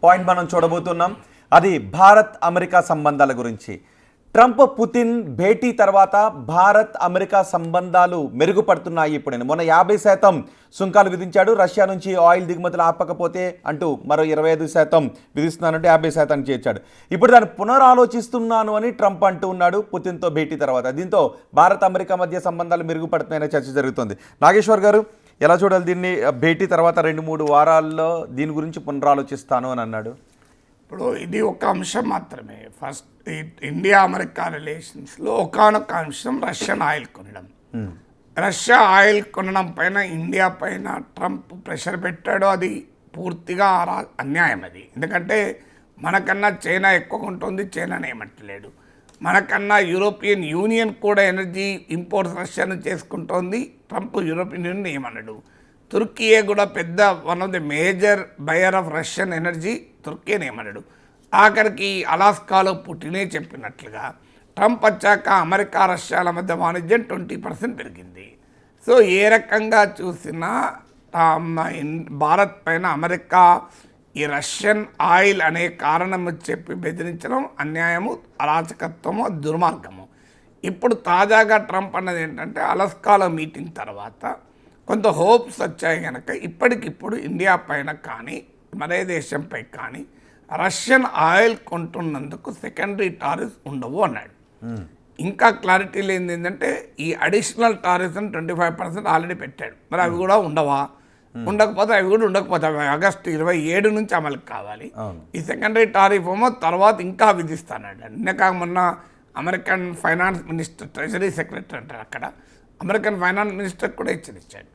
Point మనం చూడబోతున్నాం. అది భారత్ అమెరికా సంబంధాల గురించి. ట్రంప్ పుతిన్ భేటీ తర్వాత భారత్ అమెరికా సంబంధాలు మెరుగుపడుతున్నాయి. ఇప్పుడు మొన్న 50% సుంకాలు విధించాడు. రష్యా నుంచి ఆయిల్ దిగుమతులు ఆపకపోతే అంటూ మరో 25% విధిస్తున్నానంటే 50% చేర్చాడు. ఇప్పుడు దాన్ని పునరాలోచిస్తున్నాను అని ట్రంప్ అంటూ ఉన్నాడు పుతిన్తో భేటీ తర్వాత. దీంతో భారత్ అమెరికా మధ్య సంబంధాలు మెరుగుపడుతున్నాయనే చర్చ జరుగుతుంది. నాగేశ్వర్ గారు ఎలా చూడాలి దీన్ని? భేటీ తర్వాత 2-3 వారాల్లో దీని గురించి పునరాలోచిస్తాను అని అన్నాడు. ఇప్పుడు ఇది ఒక అంశం మాత్రమే. ఫస్ట్ ఇండియా అమెరికా రిలేషన్స్లో ఒకానొక అంశం రష్యన్ ఆయిల్ కొనడం. రష్యా ఆయిల్ కొనడం పైన ఇండియా పైన ట్రంప్ ప్రెషర్ పెట్టాడు. అది పూర్తిగా అన్యాయం. అది ఎందుకంటే మనకన్నా చైనా ఎక్కువ కొంటుంది, చైనాని ఏమంటలేడు. మనకన్నా యూరోపియన్ యూనియన్ కూడా ఎనర్జీ ఇంపోర్ట్స్ రష్యాను చేసుకుంటోంది, ట్రంప్ యూరోపియన్ యూనియన్ ఏమన్నాడు. తుర్కీయే కూడా పెద్ద one of the major buyer of Russian energy, తుర్కీని ఏమన్నాడు. ఆఖరికి అలాస్కాలో పుటినే చెప్పినట్లుగా ట్రంప్ వచ్చాక అమెరికా రష్యాల మధ్య వాణిజ్యం 20% పెరిగింది. సో ఏ రకంగా చూసినా భారత్ పైన అమెరికా ఈ రష్యన్ ఆయిల్ అనే కారణం చెప్పి బెదిరించడం అన్యాయము, అరాచకత్వము, దుర్మార్గము. ఇప్పుడు తాజాగా ట్రంప్ అన్నది ఏంటంటే అలాస్కాలో మీటింగ్ తర్వాత కొంత హోప్స్ వచ్చాయి కనుక ఇప్పటికిప్పుడు ఇండియా పైన కానీ మరే దేశంపై కానీ రష్యన్ ఆయిల్ కొంటున్నందుకు సెకండరీ టారిఫ్స్ ఉండవు అన్నాడు. ఇంకా క్లారిటీ లేనిది ఏంటంటే ఈ అడిషనల్ టారిఫ్స్ 25% ఆల్రెడీ పెట్టాడు. మరి అవి కూడా ఉండవా? ఉండకపోతే అవి కూడా ఉండకపోతే అవి ఆగస్టు 27 నుంచి అమలుకి కావాలి. ఈ సెకండరీ టారిఫ్ ఏమో తర్వాత ఇంకా విధిస్తాడు. నిన్న మొన్న American finance minister, treasury secretary అంటారు అక్కడ, అమెరికన్ ఫైనాన్స్ మినిస్టర్ కూడా హెచ్చరించాడు.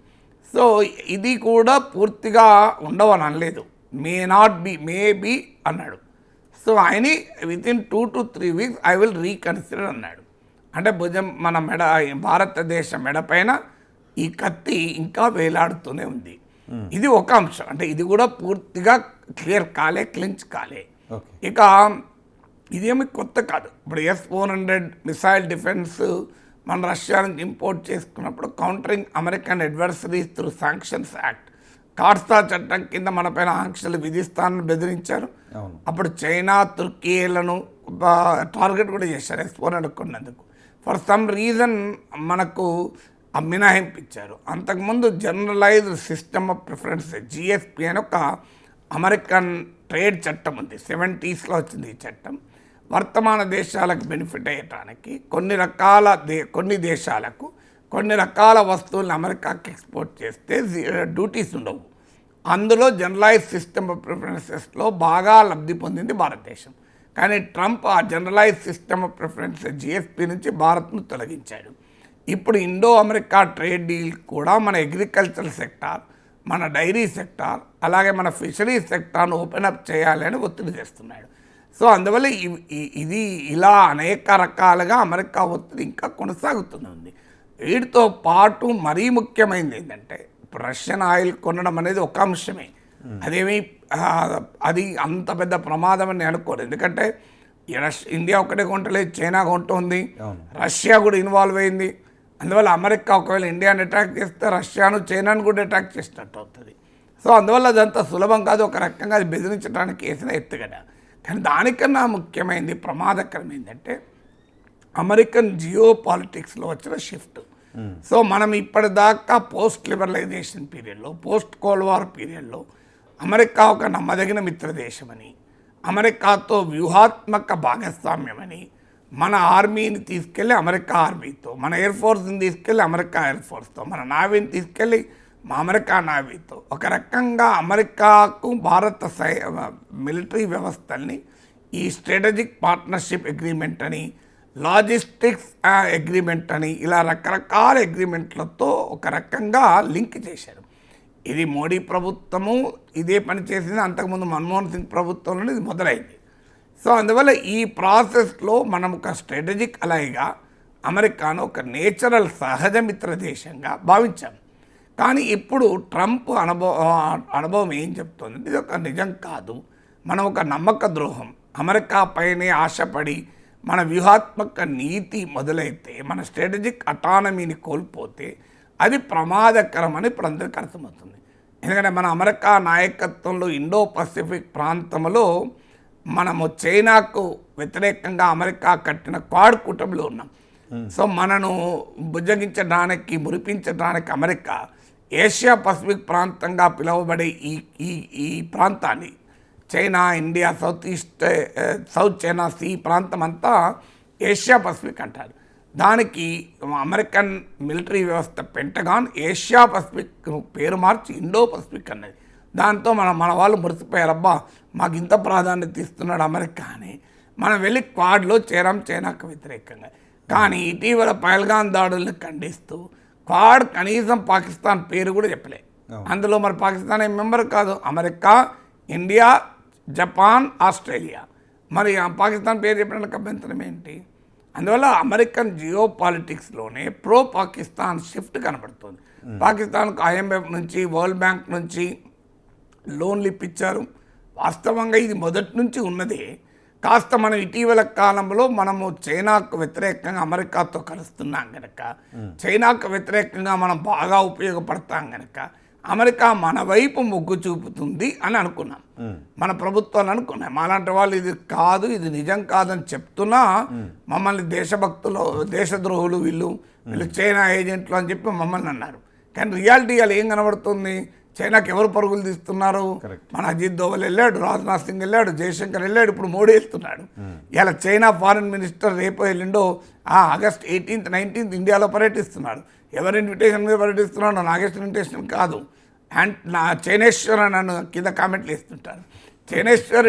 సో ఇది కూడా పూర్తిగా ఉండవని అనలేదు, may not be, may be అన్నాడు. సో ఆయన within 2 to 3 weeks I will reconsider అన్నాడు. అంటే భుజం మన మెడ, భారతదేశ మెడపైన ఈ కత్తి ఇంకా వేలాడుతూనే ఉంది. ఇది ఒక అంశం. అంటే ఇది కూడా పూర్తిగా క్లియర్ కాలే, క్లించ్ కాలే. ఇక ఇదేమి కొత్త కాదు. ఇప్పుడు S-400 మిసైల్ డిఫెన్స్ మన రష్యా నుంచి ఇంపోర్ట్ చేసుకున్నప్పుడు countering American adversaries through sanctions act, కార్స్తా చట్టం కింద మనపైన ఆంక్షలు విధిస్తానని బెదిరించారు. అప్పుడు చైనా, తుర్కీలను టార్గెట్ కూడా చేశారు S-400 కొన్నందుకు. ఫర్ సమ్ రీజన్ మనకు మినహాయింపించారు. అంతకుముందు generalized system of preference GSP అని ఒక అమెరికన్ ట్రేడ్ చట్టం ఉంది. 70s వచ్చింది ఈ చట్టం. వర్తమాన దేశాలకు బెనిఫిట్ అయ్యటానికి కొన్ని దేశాలకు కొన్ని రకాల వస్తువులను అమెరికాకి ఎక్స్పోర్ట్ చేస్తే డ్యూటీస్ ఉండవు. అందులో జనరలైజ్ సిస్టమ్ ఆఫ్ ప్రిఫరెన్సెస్లో బాగా లబ్ధి పొందింది భారతదేశం. కానీ ట్రంప్ ఆ generalize system of preference GSP నుంచి భారత్ను తొలగించాడు. ఇప్పుడు ఇండో అమెరికా ట్రేడ్ డీల్ కూడా మన అగ్రికల్చర్ సెక్టార్, మన డైరీ సెక్టార్, అలాగే మన ఫిషరీస్ సెక్టార్ను ఓపెన్ అప్ చేయాలి అని ఒత్తిడి చేస్తున్నాడు. సో అందువల్ల ఇది ఇలా అనేక రకాలుగా అమెరికా ఒత్తిడి ఇంకా కొనసాగుతుంది. వీటితో పాటు మరీ ముఖ్యమైనది ఏంటంటే ఇప్పుడు రష్యన్ ఆయిల్ కొనడం అనేది ఒక అంశమే. అది అంత పెద్ద ప్రమాదం అని అనుకోరు. ఎందుకంటే ఇండియా ఒకటే కొంటలేదు, చైనా కొంటుంది, రష్యా కూడా ఇన్వాల్వ్ అయింది. అందువల్ల అమెరికా ఒకవేళ ఇండియాని అటాక్ చేస్తే రష్యాను, చైనాను కూడా అటాక్ చేసినట్టు అవుతుంది. సో అందువల్ల అదంతా సులభం కాదు. ఒక రకంగా అది బెదిరించడానికి వేసిన ఎత్తుగడ. కానీ దానికన్నా ముఖ్యమైనది, ప్రమాదకరం ఏంటంటే అమెరికన్ జియో పాలిటిక్స్లో వచ్చిన షిఫ్ట్. సో మనం ఇప్పటిదాకా పోస్ట్ లిబరలైజేషన్ పీరియడ్లో, పోస్ట్ కోల్డ్ వార్ పీరియడ్లో అమెరికా ఒక నమ్మదగిన మిత్రదేశమని, అమెరికాతో వ్యూహాత్మక భాగస్వామ్యమని, మన ఆర్మీని తీసుకెళ్ళి అమెరికా ఆర్మీతో, మన ఎయిర్ ఫోర్స్ని తీసుకెళ్ళి అమెరికా ఎయిర్ ఫోర్స్తో, మన నావీని తీసుకెళ్ళి అమెరికా నావీతో, ఒక రకంగా అమెరికాకు భారత మిలిటరీ వ్యవస్థల్ని ఈ స్ట్రాటజిక్ పార్ట్నర్షిప్ అగ్రిమెంట్ అని, లాజిస్టిక్స్ అగ్రిమెంట్ అని, ఇలా రకరకాల అగ్రిమెంట్లతో ఒక రకంగా లింక్ చేశారు. ఇది మోడీ ప్రభుత్వము ఇదే పని చేసింది. అంతకుముందు మన్మోహన్ సింగ్ ప్రభుత్వంలో ఇది మొదలైంది. సో అందువల్ల ఈ ప్రాసెస్లో మనం ఒక స్ట్రాటజిక్ అలాయిగా అమెరికాను ఒక నేచురల్ సహజ మిత్ర దేశంగా భావించాం. కానీ ఇప్పుడు ట్రంప్ అనుభవం ఏం చెప్తుంది? ఇది ఒక నిజం కాదు, మనం ఒక నమ్మక ద్రోహం, అమెరికా పైనే ఆశపడి మన వ్యూహాత్మక నీతి మొదలైతే, మన స్ట్రాటజిక్ అటానమీని కోల్పోతే అది ప్రమాదకరం అని ఇప్పుడు అందరికీ అర్థమవుతుంది. ఎందుకంటే మన అమెరికా నాయకత్వంలో ఇండో పసిఫిక్ ప్రాంతంలో మనము చైనాకు వ్యతిరేకంగా అమెరికా కట్టిన క్వాడ్ కూటమిలో ఉన్నాం. సో మనను బుజ్జగించడానికి మురిపించడానికి అమెరికా ఏషియా పసిఫిక్ ప్రాంతంగా పిలువబడే ఈ ప్రాంతాన్ని China, India, South China Sea ప్రాంతం అంతా ఏషియా పసిఫిక్ అంటారు. దానికి అమెరికన్ మిలిటరీ వ్యవస్థ పెంటగాన్ ఏషియా పసిఫిక్ పేరు మార్చి ఇండో పసిఫిక్ అన్నది. దాంతో మన వాళ్ళు మురిసిపోయారు, అబ్బా మాకు ఇంత ప్రాధాన్యత ఇస్తున్నాడు అమెరికా అని. మనం వెళ్ళి క్వాడ్లో చేరాం చైనాకు వ్యతిరేకంగా. కానీ ఇటీవల పహల్గాన్ దాడుల్ని ఖండిస్తూ క్వాడ్ కనీసం పాకిస్తాన్ పేరు కూడా చెప్పలే. అందులో మరి పాకిస్తాన్ ఏం మెంబర్ కాదు, అమెరికా, ఇండియా, జపాన్, ఆస్ట్రేలియా. మరి పాకిస్తాన్ పేరు చెప్పడానికి అభ్యంతరం ఏంటి? అందువల్ల అమెరికన్ జియో పాలిటిక్స్లోనే ప్రో పాకిస్తాన్ షిఫ్ట్ కనబడుతుంది. పాకిస్తాన్కు IMF నుంచి, వరల్డ్ బ్యాంక్ నుంచి లోన్లు ఇప్పించారు. వాస్తవంగా ఇది మొదటి నుంచి ఉన్నదే. కాస్త మనం ఇటీవల కాలంలో మనము చైనాకు వ్యతిరేకంగా అమెరికాతో కలుస్తున్నాం కనుక, చైనాకు వ్యతిరేకంగా మనం బాగా ఉపయోగపడతాం కనుక అమెరికా మన వైపు మొగ్గు చూపుతుంది అని అనుకున్నాం. మన ప్రభుత్వాలు అనుకున్నాం. అలాంటి వాళ్ళు ఇది కాదు, ఇది నిజం కాదని చెప్తున్నా మమ్మల్ని దేశభక్తులు, దేశద్రోహులు, వీళ్ళు చైనా ఏజెంట్లు అని చెప్పి మమ్మల్ని అన్నారు. కానీ రియాలిటీ వాళ్ళు ఏం కనబడుతుంది? చైనాకి ఎవరు పరుగులు తీస్తున్నారు? మన అజిత్ దోవల్ వెళ్ళాడు, రాజ్నాథ్ సింగ్ వెళ్ళాడు, జయశంకర్ వెళ్ళాడు, ఇప్పుడు మోడీ వెళ్తున్నాడు. ఇలా చైనా ఫారిన్ మినిస్టర్ రేపు వెళ్ళిండో ఆగస్ట్ 18th, 19th ఇండియాలో పర్యటిస్తున్నాడు. ఎవరి ఇన్విటేషన్ మీద పర్యటిస్తున్నాడు? నాగేశ్వర ఇన్విటేషన్ కాదు. అండ్ చైనేశ్వర్ అని నన్ను కింద కామెంట్లు ఇస్తుంటారు. చైనేశ్వర్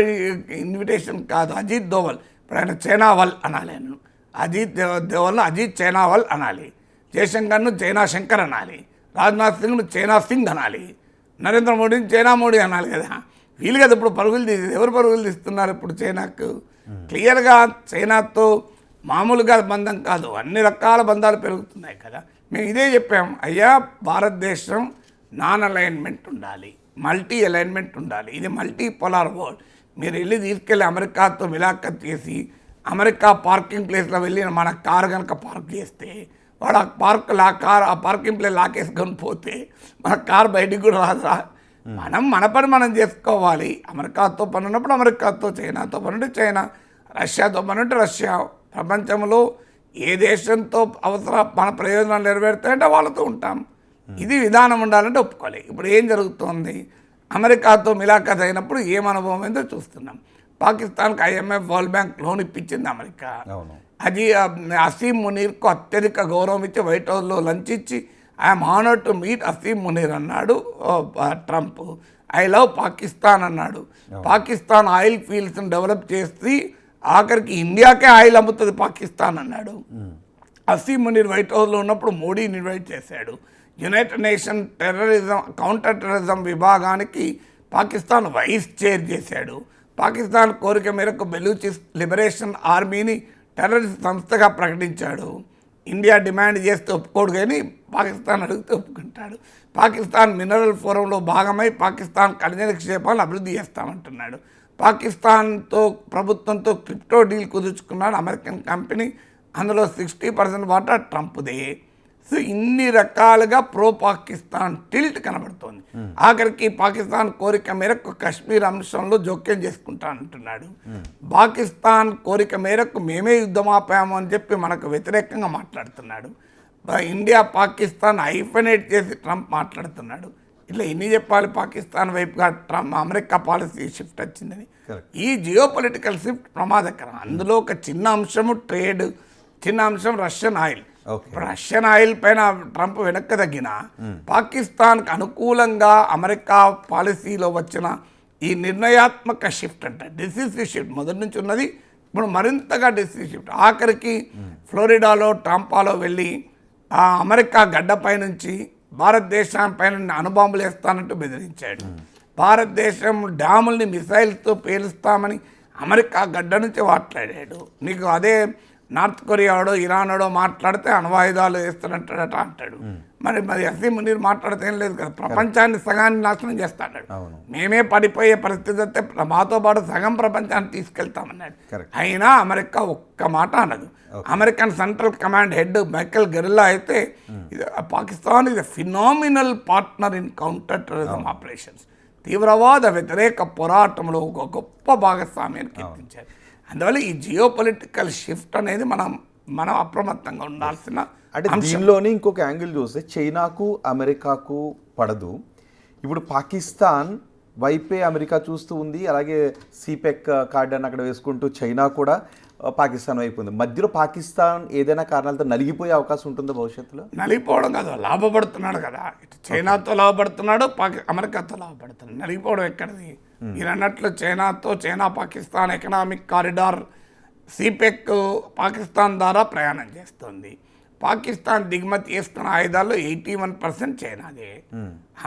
ఇన్విటేషన్ కాదు, అజిత్ దోవల్. ఇప్పుడు ఆయన చైనావల్ అనాలి. నేను అజిత్ దోవల్ను అజిత్ చైనావల్ అనాలి, జయశంకర్ను చైనా శంకర్ అనాలి, రాజ్నాథ్ సింగ్ను చైనా సింగ్ అనాలి, నరేంద్ర మోడీని చైనా మోడీ అనాలి కదా. వీళ్ళు కదా ఇప్పుడు పరుగులు తీసి, ఎవరు పరుగులు తీస్తున్నారు ఇప్పుడు చైనాకు? క్లియర్గా చైనాతో మామూలుగా బంధం కాదు, అన్ని రకాల బంధాలు పెరుగుతున్నాయి కదా. మేము ఇదే చెప్పాం, అయ్యా భారతదేశం నాన్ అలైన్మెంట్ ఉండాలి, మల్టీ అలైన్మెంట్ ఉండాలి. ఇది మల్టీ పోలార్ వరల్డ్. మీరు వెళ్ళి తీసుకెళ్ళి అమెరికాతో మిలాఖత్ చేసి అమెరికా పార్కింగ్ ప్లేస్లో వెళ్ళి మన కారు కనుక పార్క్ చేస్తే వాడు ఆ పార్కింగ్ ప్లేస్ లాకేసుకొని పోతే మన కారు బయటికి కూడా రాదురా. మన పని మనం చేసుకోవాలి. అమెరికాతో పని ఉన్నప్పుడు అమెరికాతో, చైనాతో పని ఉంటే చైనా, రష్యాతో పని ఉంటే రష్యా. ప్రపంచంలో ఏ దేశంతో మన ప్రయోజనాలు నెరవేరుతాయంటే వాళ్ళతో ఉంటాం. ఇది విధానం ఉండాలంటే ఒప్పుకోవాలి. ఇప్పుడు ఏం జరుగుతోంది? అమెరికాతో మిలాఖత్ అయినప్పుడు ఏం అనుభవం ఏందో చూస్తున్నాం. పాకిస్తాన్కి IMF, వరల్డ్ బ్యాంక్ లోన్ ఇప్పించింది అమెరికా. అది అసీం మునీర్కు అత్యధిక గౌరవం ఇచ్చి వైట్ హౌస్లో లంచ్ ఇచ్చి I'm honoured to meet Asim Munir అన్నాడు ట్రంప్. ఐ లవ్ పాకిస్తాన్ అన్నాడు. పాకిస్తాన్ ఆయిల్ ఫీల్డ్స్ని డెవలప్ చేసి ఆఖరికి ఇండియాకే ఆయిల్ అమ్ముతుంది పాకిస్తాన్ అన్నాడు. అసీం మునీర్ వైట్ హౌస్లో ఉన్నప్పుడు మోడీని ఇన్వైట్ చేశాడు. యునైటెడ్ నేషన్ కౌంటర్ టెర్రరిజం విభాగానికి పాకిస్తాన్ వైస్ చైర్ చేశాడు. పాకిస్తాన్ కోరిక మేరకు బెలూచిస్ లిబరేషన్ ఆర్మీని టెర్రరిస్ట్ సంస్థగా ప్రకటించాడు. ఇండియా డిమాండ్ చేస్తే ఒప్పుకోడు, కానీ పాకిస్తాన్ అడిగితే ఒప్పుకుంటాడు. పాకిస్తాన్ మినరల్ ఫోరంలో భాగమై పాకిస్తాన్ ఖనిజ నిక్షేపాలను అభివృద్ధి చేస్తామంటున్నాడు. పాకిస్తాన్తో ప్రభుత్వంతో క్రిప్టో డీల్ కుదుర్చుకున్నాడు అమెరికన్ కంపెనీ. అందులో 60% వాటా ట్రంప్దే. సో ఇన్ని రకాలుగా ప్రో పాకిస్తాన్ టిల్ట్ కనబడుతోంది. ఆఖరికి పాకిస్తాన్ కోరిక మేరకు కశ్మీర్ అంశంలో జోక్యం చేసుకుంటానంటున్నాడు. పాకిస్తాన్ కోరిక మేరకు మేమే యుద్ధం ఆపాము అని చెప్పి మనకు వ్యతిరేకంగా మాట్లాడుతున్నాడు. ఇండియా పాకిస్తాన్ హైఫనేట్ చేసి ట్రంప్ మాట్లాడుతున్నాడు. ఇట్లా ఎన్ని చెప్పాలి? పాకిస్తాన్ వైపుగా అమెరికా పాలసీ షిఫ్ట్ వచ్చిందని. ఈ జియో పొలిటికల్ షిఫ్ట్ ప్రమాదకరం. అందులో ఒక చిన్న అంశము ట్రేడ్, చిన్న అంశం రష్యన్ ఆయిల్. రష్యన్ ఆయిల్ పైన ట్రంప్ వెనక్కి తగ్గిన పాకిస్తాన్కి అనుకూలంగా అమెరికా పాలసీలో వచ్చిన ఈ నిర్ణయాత్మక షిఫ్ట్ అంటే డెసిసివ్ షిఫ్ట్ మొదటి నుంచి ఉన్నది, ఇప్పుడు మరింతగా డెసిసివ్ షిఫ్ట్. ఆఖరికి ఫ్లోరిడాలో ట్రంపాలో వెళ్ళి ఆ అమెరికా గడ్డపై నుంచి భారతదేశం పైన అణుబాంబులు వేస్తానంటూ బెదిరించాడు. భారతదేశం డ్యాముల్ని మిసైల్స్తో పేలుస్తామని అమెరికా గడ్డ నుంచి మాట్లాడాడు. నీకు అదే నార్త్ కొరియాడో ఇరానోడో మాట్లాడితే అణ్వాయుధాలు వేస్తానంటాడట అంటాడు. మరి అసీం మునీర్ మాట్లాడితే ఏం లేదు కదా, ప్రపంచాన్ని సగాన్ని నాశనం చేస్తాడు. మేమే పడిపోయే పరిస్థితి వస్తే మాతో పాటు సగం ప్రపంచాన్ని తీసుకెళ్తామన్నాడు. అయినా అమెరికా ఒక్క మాట అనదు. American Central Command head Michael Kurilla అయితే పాకిస్తాన్ ఇది phenomenal partner in counter terrorism operations, తీవ్రవాద వ్యతిరేక పోరాటంలో ఒక గొప్ప భాగస్వామ్యాన్ని కీర్తించారు. అందువల్ల ఈ జియో పొలిటికల్ షిఫ్ట్ అనేది మనం అప్రమత్తంగా ఉండాల్సిన అంటే దీనిలోనే ఇంకొక యాంగిల్ చూస్తే చైనాకు అమెరికాకు పడదు. ఇప్పుడు పాకిస్తాన్ వైపే అమెరికా చూస్తూ ఉంది, అలాగే సిపెక్ కార్డ్ అని అక్కడ వేసుకుంటూ చైనా కూడా పాకిస్తాన్ వైపు ఉంది. మధ్యలో పాకిస్తాన్ ఏదైనా కారణాలతో నలిగిపోయే అవకాశం ఉంటుందో భవిష్యత్తులో? నలిగిపోవడం కాదు, లాభపడుతున్నాడు కదా. ఇటు చైనాతో లాభపడుతున్నాడు, అమెరికాతో లాభపడుతున్నాడు. నలిగిపోవడం ఎక్కడిది? మీరు అన్నట్లు China Pakistan economic corridor సిపెక్ Pakistan ద్వారా ప్రయాణం చేస్తుంది. పాకిస్తాన్ దిగుమతి చేస్తున్న ఆయుధాల్లో 81% చైనాదే.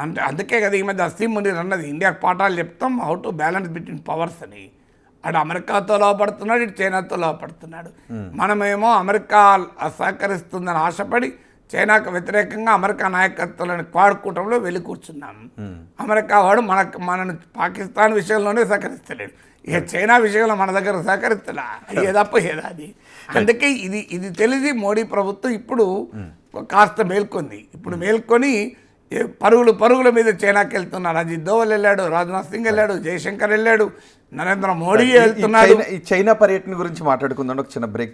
అంటే అందుకే కదా ఈ మధ్య అసీం మునీర్ అన్నది ఇండియాకు పాఠాలు చెప్తాం how to balance between powers అని. అటు అమెరికాతో లోపడుతున్నాడు, ఇటు చైనాతో లోపడుతున్నాడు. మనమేమో అమెరికా సహకరిస్తుందని ఆశపడి చైనాకు వ్యతిరేకంగా అమెరికా నాయకత్వాలను క్వాడ్ వెళ్ళి కూర్చున్నాం. అమెరికా వాడు మనను పాకిస్తాన్ విషయంలోనే సహకరిస్తలేడు, ఇక చైనా విషయంలో మన దగ్గర సహకరిస్తలా, ఏదప్ప ఏదా అది. అందుకే ఇది తెలిసి మోడీ ప్రభుత్వం ఇప్పుడు కాస్త మేల్కొంది. ఇప్పుడు మేల్కొని పరుగుల మీద చైనాకి వెళ్తున్నారు. అజిత్ దోవల్ వెళ్ళాడు, రాజ్నాథ్ సింగ్ వెళ్ళాడు, జయశంకర్ వెళ్ళాడు, నరేంద్ర మోడీ వెళ్తున్నాడు. ఈ చైనా పర్యటన గురించి మాట్లాడుకుందాం, ఒక చిన్న బ్రేక్.